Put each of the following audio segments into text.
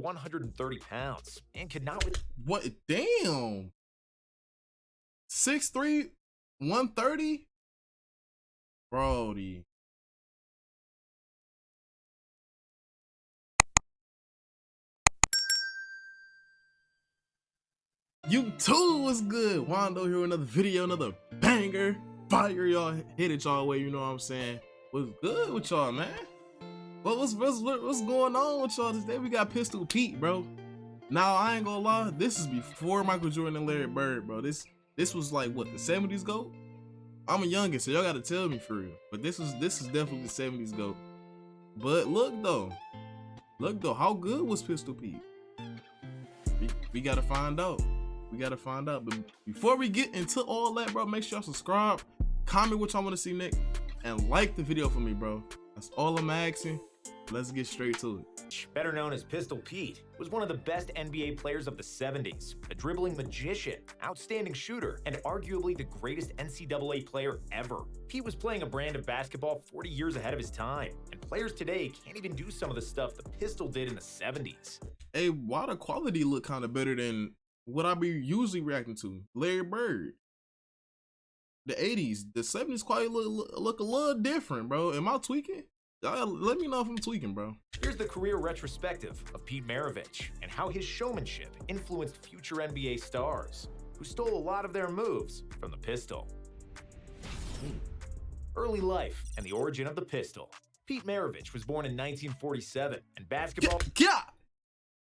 130 pounds and could not with What? Damn. 6'3", 130? Brody. You too was good. Wando here with another video, another banger. Fire y'all, hit it y'all way, you know what I'm saying? What's good with y'all, man? What's going on with y'all today? We got Pistol Pete, bro. Now I ain't gonna lie, this is before Michael Jordan and Larry Bird, bro. This was like what, the 70s GOAT? I'm a youngin', so y'all gotta tell me for real. But this is definitely the 70s GOAT. But look though, how good was Pistol Pete? We gotta find out. But before we get into all that, bro, make sure y'all subscribe, comment what y'all want to see next, and like the video for me, bro. That's all I'm asking. Let's get straight to it. better known as Pistol Pete, was one of the best NBA players of the 70s, a dribbling magician, outstanding shooter, and arguably the greatest NCAA player ever. Pete was playing a brand of basketball 40 years ahead of his time, and players today can't even do some of the stuff the Pistol did in the 70s. Hey, why the quality look kind of better than what I be usually reacting to? Larry Bird. The 80s, the 70s quality look a little different, bro. Am I tweaking? Let me know if I'm tweaking, bro. Here's the career retrospective of Pete Maravich and how his showmanship influenced future NBA stars, who stole a lot of their moves from the Pistol. Early life and the origin of the Pistol. Pete Maravich was born in 1947, and basketball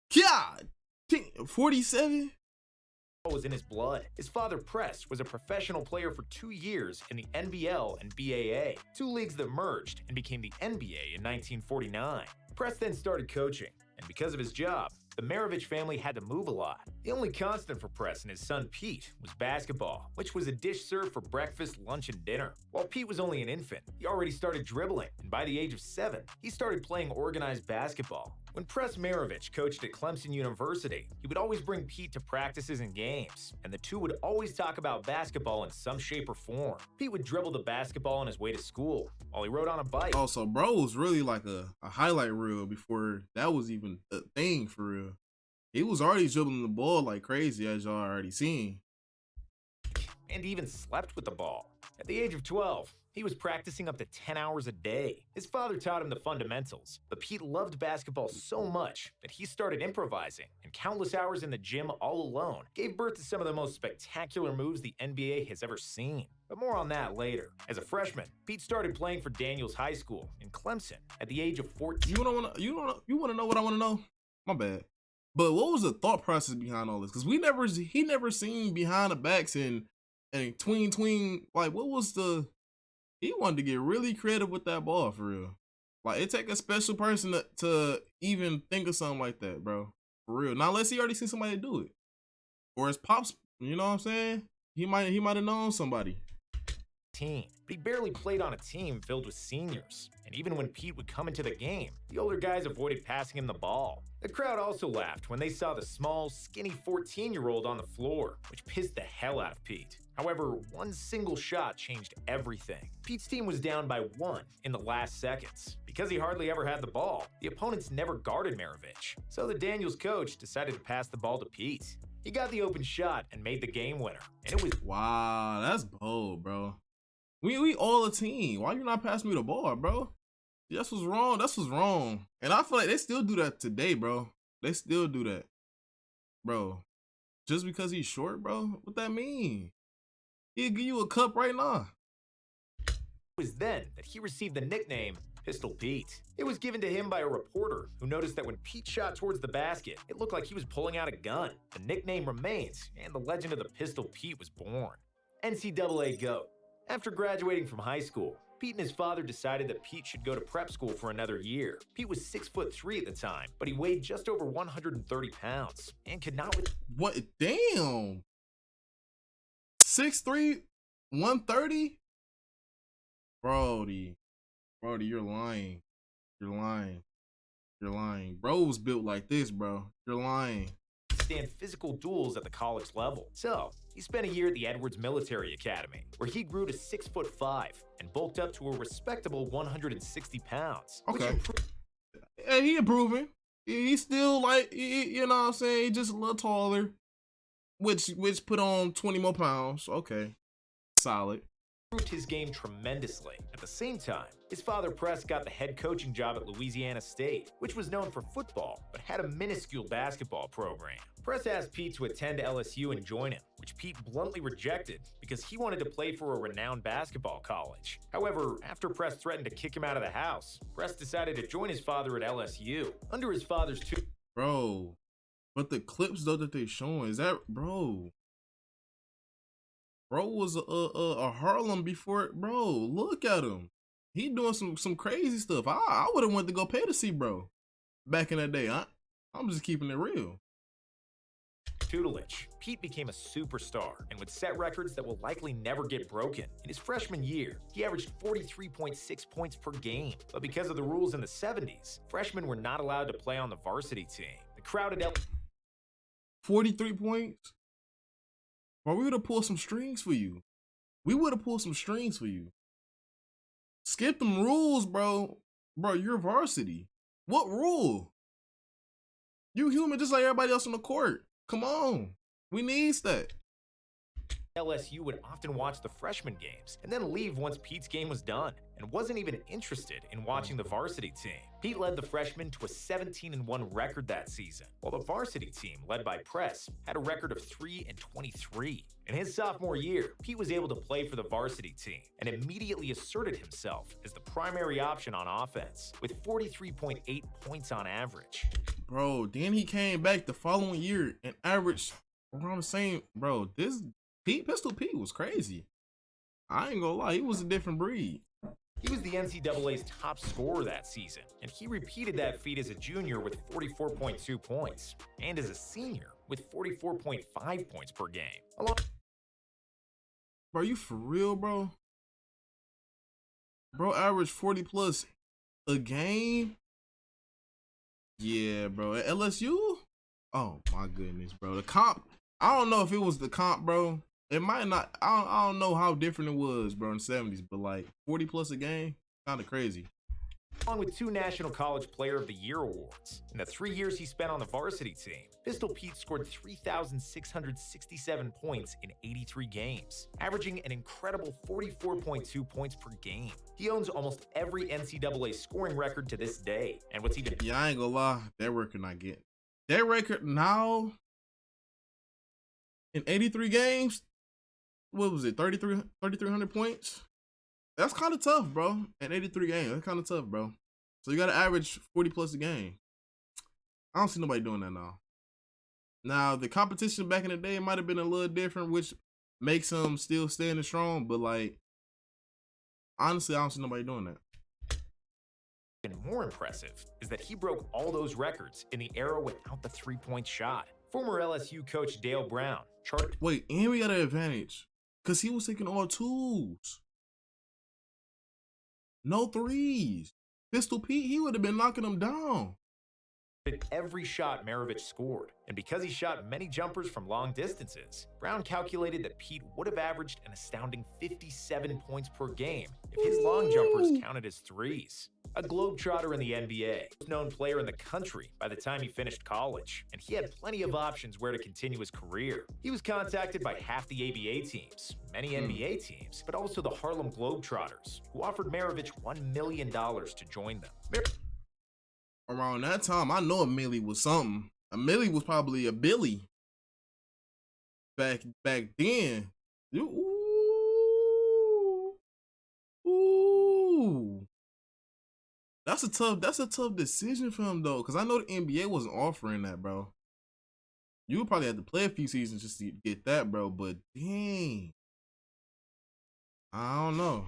God, 47? was in his blood. His father, Press, was a professional player for 2 years in the NBL and BAA, two leagues that merged and became the NBA in 1949. Press then started coaching, and because of his job, the Maravich family had to move a lot. The only constant for Press and his son Pete was basketball, which was a dish served for breakfast, lunch, and dinner. While Pete was only an infant, he already started dribbling, and by the age of 7, he started playing organized basketball. When Press Maravich coached at Clemson University, he would always bring Pete to practices and games, and the two would always talk about basketball in some shape or form. Pete would dribble the basketball on his way to school, while he rode on a bike. Oh, so bro was really like a highlight reel before that was even a thing for real. He was already dribbling the ball like crazy, as y'all already seen. And even slept with the ball. At the age of 12, he was practicing up to 10 hours a day. His father taught him the fundamentals, but Pete loved basketball so much that he started improvising, and countless hours in the gym all alone gave birth to some of the most spectacular moves the NBA has ever seen. But more on that later. As a freshman, Pete started playing for Daniels High School in Clemson at the age of 14. You wanna know what I wanna know? My bad. But what was the thought process behind all this? Because he never seen behind the backs and tween. Like, what was he wanted to get really creative with that ball for real. Like, it take a special person to even think of something like that, bro. For real. Not unless he already seen somebody do it. Or his pops, you know what I'm saying? He might have known somebody. But he barely played on a team filled with seniors. And even when Pete would come into the game, the older guys avoided passing him the ball. The crowd also laughed when they saw the small, skinny 14-year-old on the floor, which pissed the hell out of Pete. However, one single shot changed everything. Pete's team was down by 1 in the last seconds. Because he hardly ever had the ball, the opponents never guarded Maravich. So the Daniels coach decided to pass the ball to Pete. He got the open shot and made the game winner. And it was... Wow, that's bold, bro. We all a team. Why you not passing me the ball, bro? That's what's wrong. That's what's wrong. And I feel like they still do that today, bro. They still do that. Bro, just because he's short, bro? What that mean? He'll give you a cup right now. It was then that he received the nickname Pistol Pete. It was given to him by a reporter who noticed that when Pete shot towards the basket, it looked like he was pulling out a gun. The nickname remains, and the legend of the Pistol Pete was born. NCAA GOAT. After graduating from high school, Pete and his father decided that Pete should go to prep school for another year. Pete was 6'3" at the time, but he weighed just over 130 pounds and could not... What? Damn! 6'3", 130? Brody, you're lying. You're lying. Bro was built like this, bro. You're lying. Stand physical duels at the college level. So, he spent a year at the Edwards Military Academy, where he grew to 6'5" and bulked up to a respectable 160 pounds. Okay. Hey, he improving. He's still like, you know what I'm saying? He's just a little taller, which put on 20 more pounds. Okay, solid. Improved his game tremendously. At the same time, his father Press got the head coaching job at Louisiana State, which was known for football, but had a minuscule basketball program. Press asked Pete to attend LSU and join him, which Pete bluntly rejected because he wanted to play for a renowned basketball college. However, after Press threatened to kick him out of the house, Press decided to join his father at LSU. Under his father's Bro, but the clips though that they showing, is that, bro was a Harlem before, bro. Look at him. He doing some crazy stuff. I would have went to go pay to see bro back in that day. I'm just keeping it real. tutelage, Pete became a superstar and would set records that will likely never get broken. In his freshman year, he averaged 43.6 points per game, but because of the rules in the 70s, freshmen were not allowed to play on the varsity team. The crowded 43 points? Bro, we would have pulled some strings for you. Skip them rules, bro. Bro, you're varsity. What rule? You human just like everybody else on the court. Come on. We need that. LSU would often watch the freshman games and then leave once Pete's game was done and wasn't even interested in watching the varsity team. Pete led the freshmen to a 17-1 record that season, while the varsity team, led by Press, had a record of 3-23. In his sophomore year, Pete was able to play for the varsity team and immediately asserted himself as the primary option on offense, with 43.8 points on average. Bro, then he came back the following year and averaged around the same. Bro, this Pistol Pete was crazy. I ain't gonna lie, he was a different breed. He was the NCAA's top scorer that season, and he repeated that feat as a junior with 44.2 points, and as a senior with 44.5 points per game. Bro, you for real, bro? Bro averaged 40 plus a game? Yeah, bro. At LSU? Oh my goodness, bro. The comp, I don't know if it was the comp, bro. It might not. I don't know how different it was, bro, in the 70s, but like 40 plus a game, kind of crazy. Along with 2 National College Player of the Year awards. In the 3 years he spent on the varsity team, Pistol Pete scored 3,667 points in 83 games, averaging an incredible 44.2 points per game. He owns almost every NCAA scoring record to this day, and what's even— Yeah, I ain't gonna lie, that record not get. That record now, in 83 games, what was it, 3,300 points? That's kind of tough, bro. In 83 games, that's kind of tough, bro. So you got to average 40 plus a game. I don't see nobody doing that now. Now, the competition back in the day might have been a little different, which makes him still standing strong. But, like, honestly, I don't see nobody doing that. Even more impressive is that he broke all those records in the era without the three-point shot. Former LSU coach Dale Brown charted— Wait, and we got an advantage because he was taking all twos. No threes. Pistol Pete, he would have been knocking them down. every shot Maravich scored, and because he shot many jumpers from long distances, Brown calculated that Pete would have averaged an astounding 57 points per game if his long jumpers counted as threes. A globetrotter in the NBA, most known player in the country by the time he finished college, and he had plenty of options where to continue his career. He was contacted by half the ABA teams, many NBA teams, but also the Harlem Globetrotters, who offered Maravich $1 million to join them. Around that time, I know a Millie was something. A Millie was probably a Billy. Back then. Ooh. That's a tough decision for him though, because I know the NBA wasn't offering that, bro. You would probably have to play a few seasons just to get that, bro. But dang, I don't know.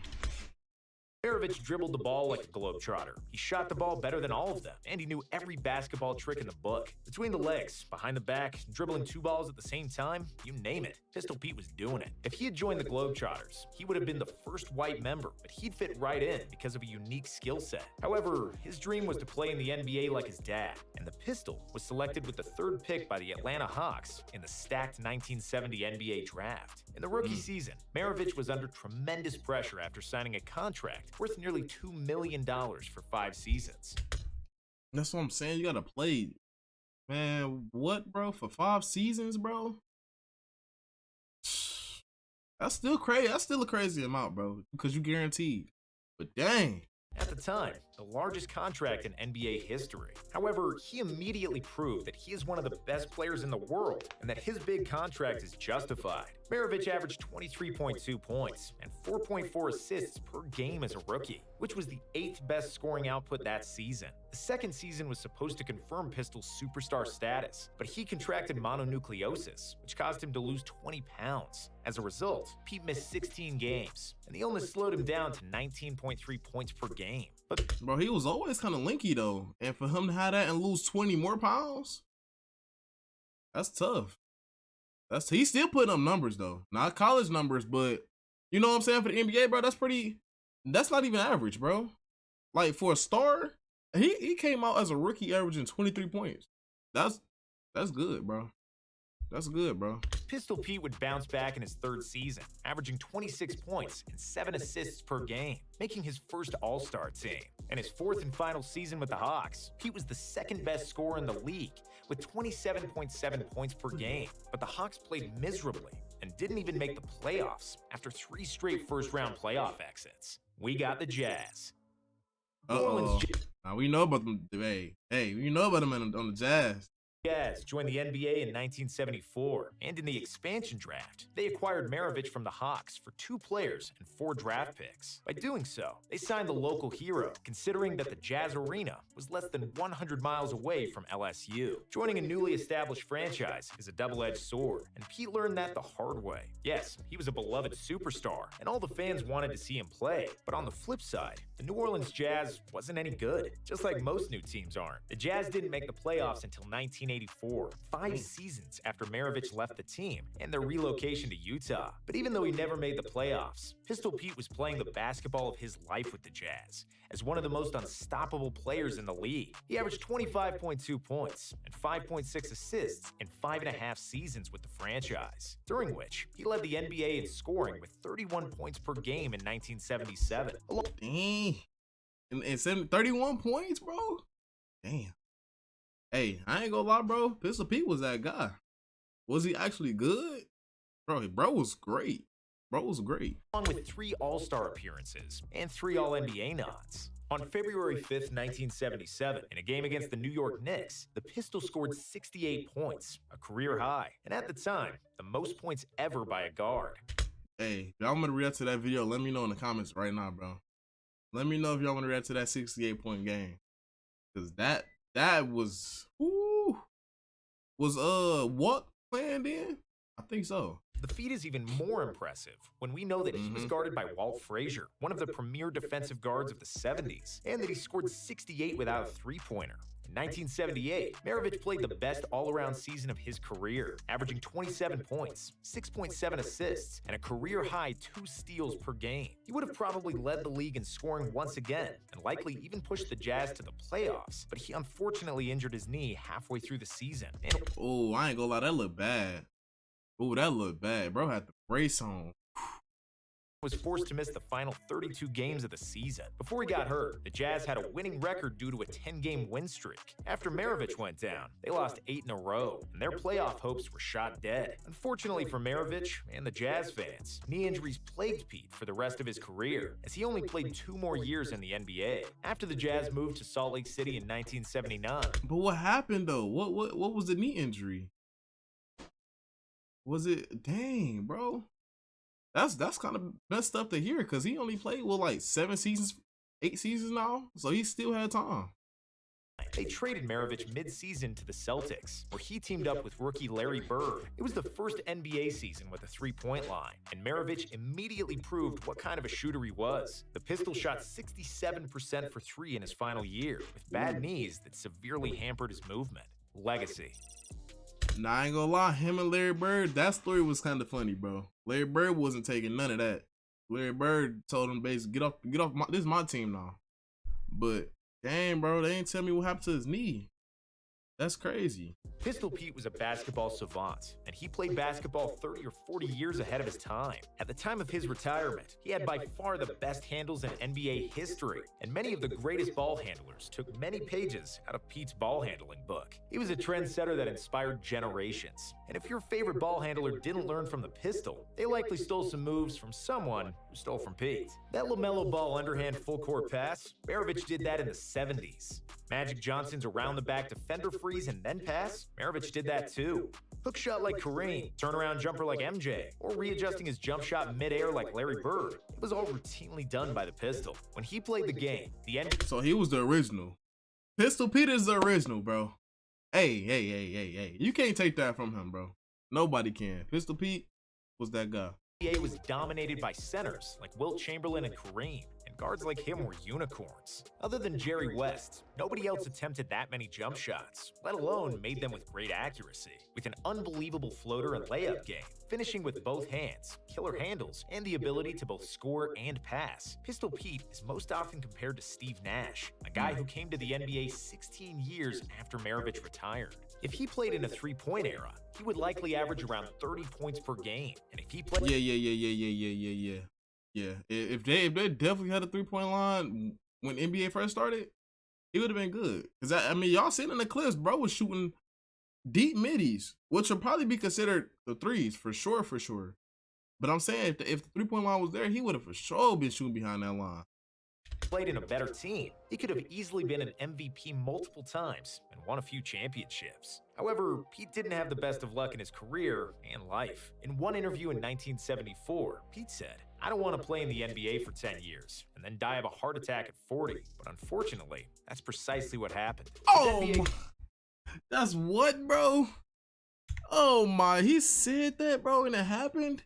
Maravich dribbled the ball like a globetrotter. He shot the ball better than all of them, and he knew every basketball trick in the book. Between the legs, behind the back, dribbling two balls at the same time, you name it, Pistol Pete was doing it. If he had joined the Globetrotters, he would have been the first white member, but he'd fit right in because of a unique skill set. However, his dream was to play in the NBA like his dad, and the pistol was selected with the third pick by the Atlanta Hawks in the stacked 1970 NBA draft. In the rookie season, Maravich was under tremendous pressure after signing a contract worth nearly $2 million for 5 seasons. That's what I'm saying. You gotta play, man. What, bro? For 5 seasons, bro? That's still crazy. That's still a crazy amount, bro. Because you guaranteed. But dang. At the time, the largest contract in NBA history. However, he immediately proved that he is one of the best players in the world and that his big contract is justified. Maravich averaged 23.2 points and 4.4 assists per game as a rookie, which was the 8th best scoring output that season. The second season was supposed to confirm Pistol's superstar status, but he contracted mononucleosis, which caused him to lose 20 pounds. As a result, Pete missed 16 games, and the illness slowed him down to 19.3 points per game. But bro, he was always kind of linky though, and for him to have that and lose 20 more pounds, that's tough. He's still putting up numbers though, not college numbers, but you know what I'm saying, for the NBA, bro, that's not even average, bro. Like for a star, he came out as a rookie averaging 23 points. That's good, bro. That's good, bro. Pistol Pete would bounce back in his third season, averaging 26 points and 7 assists per game, making his first All-Star team. In his fourth and final season with the Hawks, Pete was the second best scorer in the league, with 27.7 points per game. But the Hawks played miserably and didn't even make the playoffs after 3 straight first-round playoff exits. We got the Jazz. Now we know about them. Hey, we know about them on the Jazz. Jazz joined the NBA in 1974, and in the expansion draft, they acquired Maravich from the Hawks for 2 players and 4 draft picks. By doing so, they signed the local hero, considering that the Jazz Arena was less than 100 miles away from LSU. Joining a newly established franchise is a double-edged sword, and Pete learned that the hard way. Yes, he was a beloved superstar, and all the fans wanted to see him play, but on the flip side, the New Orleans Jazz wasn't any good, just like most new teams aren't. The Jazz didn't make the playoffs until 1984, 5 seasons after Maravich left the team and their relocation to Utah. But even though he never made the playoffs, Pistol Pete was playing the basketball of his life with the Jazz as one of the most unstoppable players in the league. He averaged 25.2 points and 5.6 assists in 5.5 seasons with the franchise, during which he led the NBA in scoring with 31 points per game in 1977. Dang. And 31 points, bro? Damn. Hey, I ain't gonna lie, bro. Pistol Pete was that guy. Was he actually good? Bro was great. Bro was great. Along with 3 All-Star appearances and 3 All-NBA nods. On February 5th, 1977, in a game against the New York Knicks, the Pistol scored 68 points, a career high, and at the time, the most points ever by a guard. Hey, if y'all want to react to that video, let me know in the comments right now, bro. Let me know if y'all want to react to that 68-point game. Because that was, Walt playing then? I think so. The feat is even more impressive when we know that he was guarded by Walt Frazier, one of the premier defensive guards of the 70s, and that he scored 68 without a three-pointer. In 1978, Maravich played the best all-around season of his career, averaging 27 points, 6.7 assists, and a career-high 2 steals per game. He would have probably led the league in scoring once again, and likely even pushed the Jazz to the playoffs, but he unfortunately injured his knee halfway through the season. Oh, I ain't gonna lie, that looked bad. Oh, that looked bad. Bro had the brace on. Was forced to miss the final 32 games of the season. Before he got hurt, the Jazz had a winning record due to a 10-game win streak. After Maravich went down, they lost 8 in a row, and their playoff hopes were shot dead. Unfortunately for Maravich and the Jazz fans, knee injuries plagued Pete for the rest of his career, as he only played 2 more years in the NBA. After the Jazz moved to Salt Lake City in 1979. But what happened though? What was the knee injury? Was it, dang, bro? That's kind of messed up to hear, because he only played, like 7 seasons, 8 seasons now, so he still had time. They traded Maravich mid-season to the Celtics, where he teamed up with rookie Larry Bird. It was the first NBA season with a three-point line, and Maravich immediately proved what kind of a shooter he was. The Pistol shot 67% for 3 in his final year, with bad knees that severely hampered his movement. Legacy. Nah, I ain't gonna lie, him and Larry Bird, that story was kind of funny, bro. Larry Bird wasn't taking none of that. Larry Bird told him basically, get off, this is my team now. But dang, bro, they ain't tell me what happened to his knee. That's crazy. Pistol Pete was a basketball savant, and he played basketball 30 or 40 years ahead of his time. At the time of his retirement, he had by far the best handles in NBA history, and many of the greatest ball handlers took many pages out of Pete's ball handling book. He was a trendsetter that inspired generations, and if your favorite ball handler didn't learn from the pistol, they likely stole some moves from someone who stole from Pete. That LaMelo Ball underhand full-court pass, Maravich did that in the 70s. Magic Johnson's around-the-back defender freeze and then pass, Maravich did that too. Hook shot like Kareem, turnaround jumper like MJ, or readjusting his jump shot mid-air like Larry Bird. It was all routinely done by the pistol. When he played the game, the end. So he was the original. Pistol Pete is the original, bro. Hey. You can't take that from him, bro. Nobody can. Pistol Pete was that guy. NBA was dominated by centers like Wilt Chamberlain and Kareem, and guards like him were unicorns. Other than Jerry West, nobody else attempted that many jump shots, let alone made them with great accuracy. With an unbelievable floater and layup game, finishing with both hands, killer handles, and the ability to both score and pass, Pistol Pete is most often compared to Steve Nash, a guy who came to the NBA 16 years after Maravich retired. If he played in a three-point era, he would likely average around 30 points per game, and if he played... Yeah. If they definitely had a 3-point line when NBA first started, he would have been good. Cause I mean, y'all seen in the clips, bro was shooting deep middies, which would probably be considered the threes for sure. But I'm saying if the 3-point line was there, he would have for sure been shooting behind that line. Played in a better team, he could have easily been an MVP multiple times and won a few championships. However, Pete didn't have the best of luck in his career and life. In one interview in 1974, Pete said, "I don't want to play in the NBA for 10 years and then die of a heart attack at 40. But unfortunately, that's precisely what happened." That's what, bro? Oh my, he said that, bro, and it happened?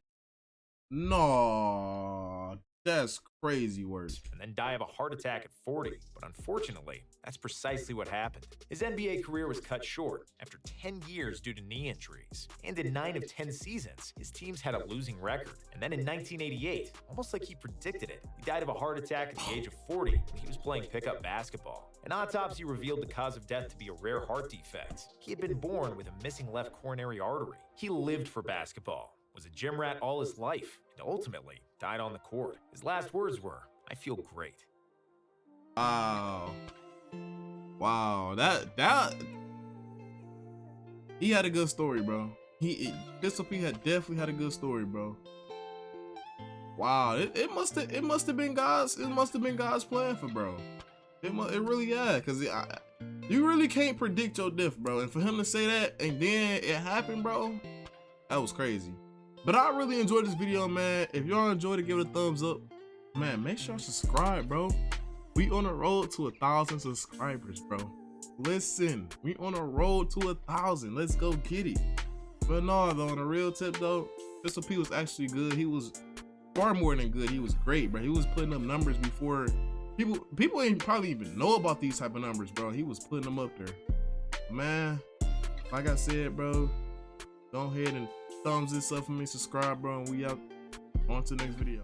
No, that's crazy work. And then die of a heart attack at 40. But unfortunately, that's precisely what happened. His NBA career was cut short after 10 years due to knee injuries. And in 9 of 10 seasons, his teams had a losing record. And then in 1988, almost like he predicted it, he died of a heart attack at the age of 40 when he was playing pickup basketball. An autopsy revealed the cause of death to be a rare heart defect. He had been born with a missing left coronary artery. He lived for basketball, was a gym rat all his life, and ultimately died on the court. His last words were, "I feel great." Wow, that he had a good story, bro. Pistol Pete definitely had a good story, bro. Wow, it must have been God's plan for bro. It really had, cause you really can't predict your death, bro. And for him to say that and then it happened, bro, that was crazy. But I really enjoyed this video, man. If y'all enjoyed it, give it a thumbs up. Man, make sure you subscribe, bro. We on the road to 1,000 subscribers, bro. Listen, we on the road to 1,000. Let's go get it. But no, though, on a real tip, though, Pistol Pete was actually good. He was far more than good. He was great, bro. He was putting up numbers before people ain't probably even know about these type of numbers, bro. He was putting them up there. Man, like I said, bro, go ahead and thumbs this up for me, subscribe, bro, and we out. On to the next video.